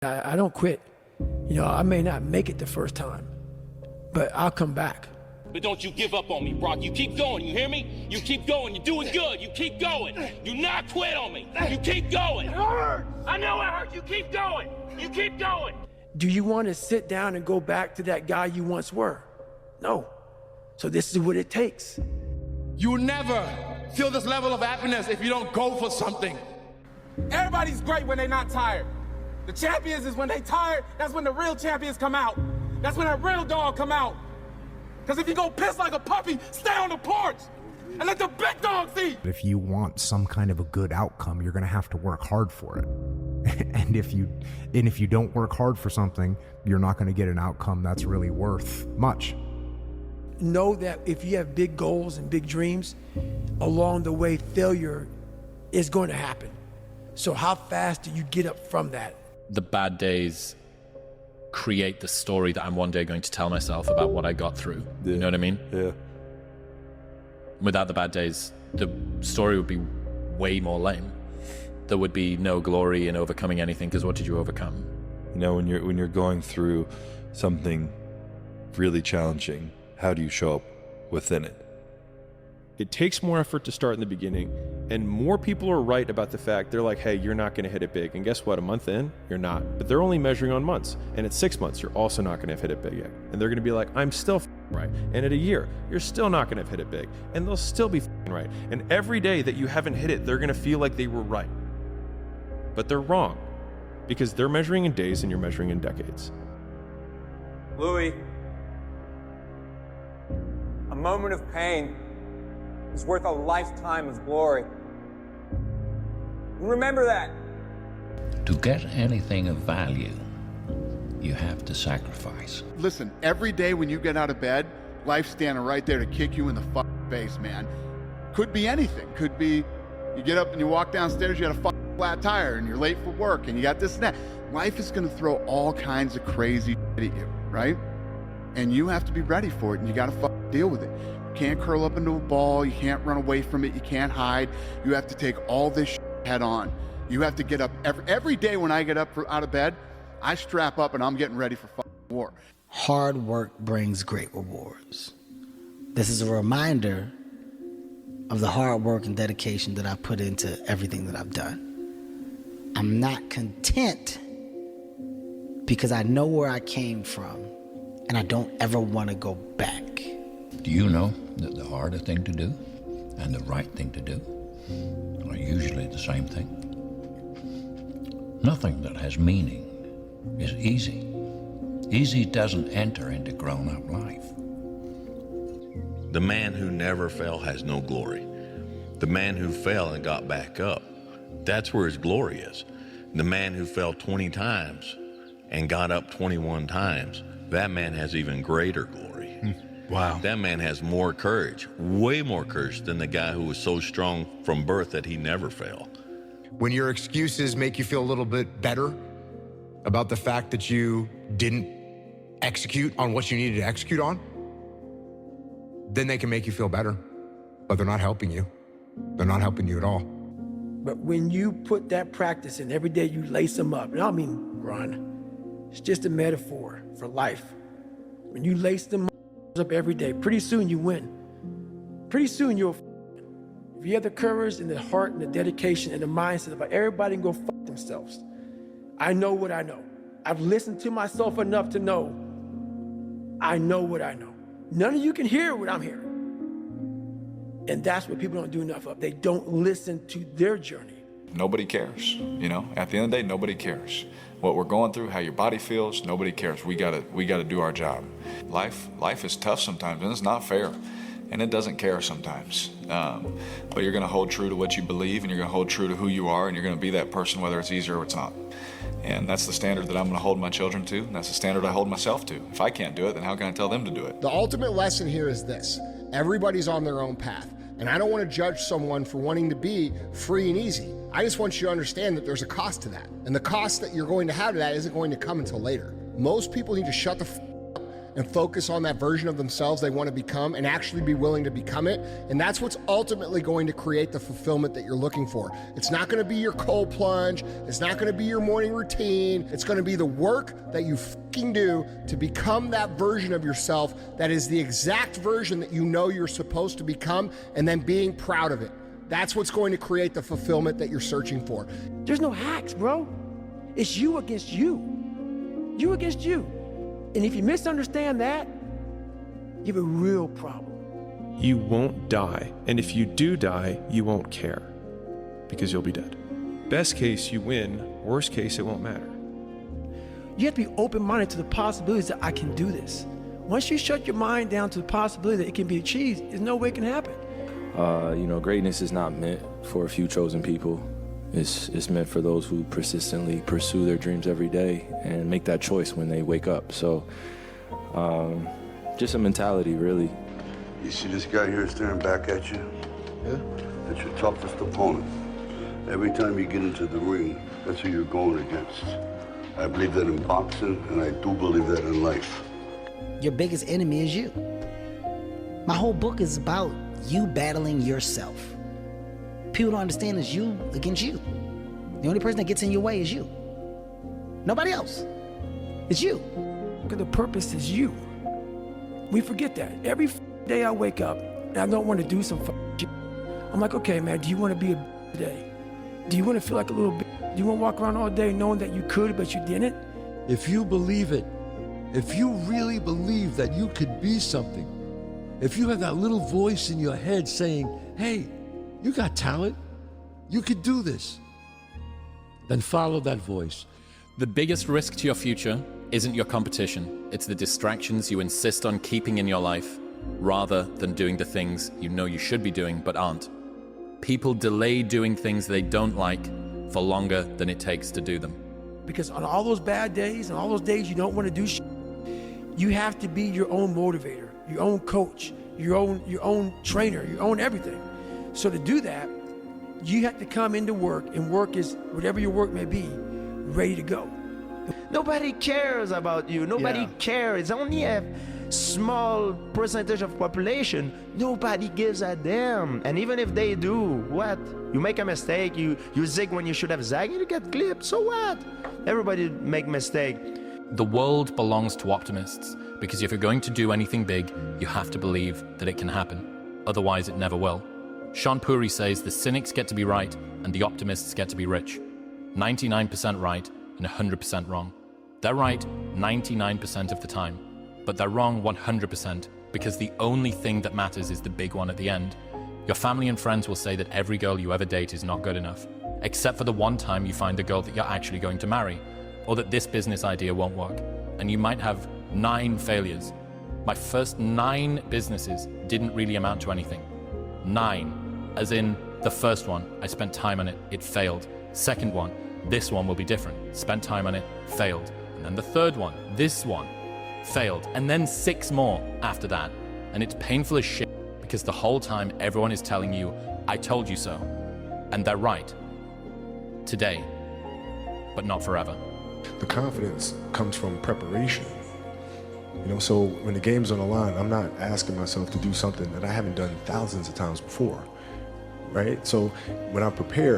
I don't quit. You know, I may not make it the first time, but I'll come back. But don't you give up on me, Brock. You keep going, you hear me? You keep going, you're doing good. You keep going. Do not quit on me. You keep going. It hurts. I know it hurts. You keep going. You keep going. Do you want to sit down and go back to that guy you once were? No. So this is what it takes. You will never feel this level of happiness if you don't go for something. Everybody's great when they're not tired. The champions is when they tired, that's when the real champions come out. That's when that real dog come out. Because if you go piss like a puppy, stay on the porch and let the big dogs eat. If you want some kind of a good outcome, you're going to have to work hard for it. And if you don't work hard for something, you're not going to get an outcome that's really worth much. Know that if you have big goals and big dreams, along the way, failure is going to happen. So how fast do you get up from that? The bad days create the story that I'm one day going to tell myself about what I got through. Yeah. You know what I mean? Yeah. Without the bad days, the story would be way more lame. There would be no glory in overcoming anything, because what did you overcome? You know, when you're going through something really challenging, how do you show up within it? It takes more effort to start in the beginning, and more people are right about the fact they're like, hey, you're not going to hit it big. And guess what? A month in, you're not. But they're only measuring on months. And at 6 months, you're also not going to have hit it big yet. And they're going to be like, I'm still right. And at a year, you're still not going to have hit it big. And they'll still be right. And every day that you haven't hit it, they're going to feel like they were right. But they're wrong, because they're measuring in days and you're measuring in decades. Louis, a moment of pain is worth a lifetime of glory. Remember that. To get anything of value, you have to sacrifice. Listen, every day when you get out of bed, life's standing right there to kick you in the face, man. Could be anything. Could be you get up and you walk downstairs, you got a flat tire and you're late for work and you got this and that. Life is gonna throw all kinds of crazy shit at you, right? And you have to be ready for it, and you gotta deal with it. You can't curl up into a ball, you can't run away from it, you can't hide. You have to take all this shit head on. You have to get up every day. When I get up out of bed, I strap up and I'm getting ready for war. Hard work brings great rewards. This is a reminder of the hard work and dedication that I put into everything that I've done. I'm not content because I know where I came from and I don't ever want to go back. Do you know that the harder thing to do and the right thing to do are usually the same thing? Nothing that has meaning is easy. Easy doesn't enter into grown-up life. The man who never fell has no glory. The man who fell and got back up, that's where his glory is. The man who fell 20 times and got up 21 times, that man has even greater glory. Wow. That man has more courage, way more courage than the guy who was so strong from birth that he never fell. When your excuses make you feel a little bit better about the fact that you didn't execute on what you needed to execute on, then they can make you feel better, but they're not helping you. They're not helping you at all. But when you put that practice in, every day you lace them up, and I don't mean run, it's just a metaphor for life. When you lace them up every day, pretty soon you win. Pretty soon you'll, if you have the courage and the heart and the dedication and the mindset of everybody can go themselves. I know what I know. I've listened to myself enough to know I know what I know. None of you can hear what I'm hearing. And that's what people don't do enough of. They don't listen to their journey. Nobody cares, you know? At the end of the day, nobody cares. What we're going through, how your body feels, nobody cares. We gotta do our job. Life is tough sometimes, and it's not fair. And it doesn't care sometimes. But you're gonna hold true to what you believe, and you're gonna hold true to who you are, and you're gonna be that person whether it's easy or it's not. And that's the standard that I'm gonna hold my children to, and that's the standard I hold myself to. If I can't do it, then how can I tell them to do it? The ultimate lesson here is this: everybody's on their own path. And I don't want to judge someone for wanting to be free and easy. I just want you to understand that there's a cost to that. And the cost that you're going to have to that isn't going to come until later. Most people need to shut the f up and focus on that version of themselves they want to become and actually be willing to become it. And that's what's ultimately going to create the fulfillment that you're looking for. It's not going to be your cold plunge. It's not going to be your morning routine. It's going to be the work that you fucking do to become that version of yourself that is the exact version that you know you're supposed to become, and then being proud of it. That's what's going to create the fulfillment that you're searching for. There's no hacks, bro. It's you against you. You against you. And if you misunderstand that, you have a real problem. You won't die. And if you do die, you won't care because you'll be dead. Best case, you win. Worst case, it won't matter. You have to be open-minded to the possibilities that I can do this. Once you shut your mind down to the possibility that it can be achieved, there's no way it can happen. Greatness is not meant for a few chosen people. It's meant for those who persistently pursue their dreams every day and make that choice when they wake up. So, just a mentality, really. You see this guy here staring back at you? Yeah. That's your toughest opponent. Every time you get into the ring, that's who you're going against. I believe that in boxing, and I do believe that in life. Your biggest enemy is you. My whole book is about you battling yourself. People don't understand it's you against you. The only person that gets in your way is you. Nobody else. It's you. Because the purpose is you. We forget that. Every day I wake up and I don't want to do some shit. I'm like, okay, man, do you want to be a today? Do you want to feel like a little bit? Do you want to walk around all day knowing that you could, but you didn't? If you believe it, if you really believe that you could be something, if you have that little voice in your head saying, hey, you got talent, you could do this, then follow that voice. The biggest risk to your future isn't your competition. It's the distractions you insist on keeping in your life rather than doing the things you know you should be doing but aren't. People delay doing things they don't like for longer than it takes to do them. Because on all those bad days and all those days you don't want to do shit, you have to be your own motivator, your own coach, your own trainer, your own everything. So to do that, you have to come into work, and work is, whatever your work may be, ready to go. Nobody cares about you. Nobody cares. It's only a small percentage of population. Nobody gives a damn. And even if they do, what? You make a mistake, you zig when you should have zagged, you get clipped, so what? Everybody make mistake. The world belongs to optimists, because if you're going to do anything big, you have to believe that it can happen. Otherwise, it never will. Sean Puri says the cynics get to be right and the optimists get to be rich. 99% right and 100% wrong. They're right 99% of the time, but they're wrong 100% because the only thing that matters is the big one at the end. Your family and friends will say that every girl you ever date is not good enough, except for the one time you find the girl that you're actually going to marry, or that this business idea won't work, and you might have 9 failures. My first 9 businesses didn't really amount to anything. 9. As in, the first one, I spent time on it, it failed. Second one, this one will be different. Spent time on it, failed. And then the third one, this one, failed. And then 6 more after that. And it's painful as shit because the whole time everyone is telling you, I told you so. And they're right. Today, but not forever. The confidence comes from preparation. So when the game's on the line, I'm not asking myself to do something that I haven't done thousands of times before. Right? So when I prepare,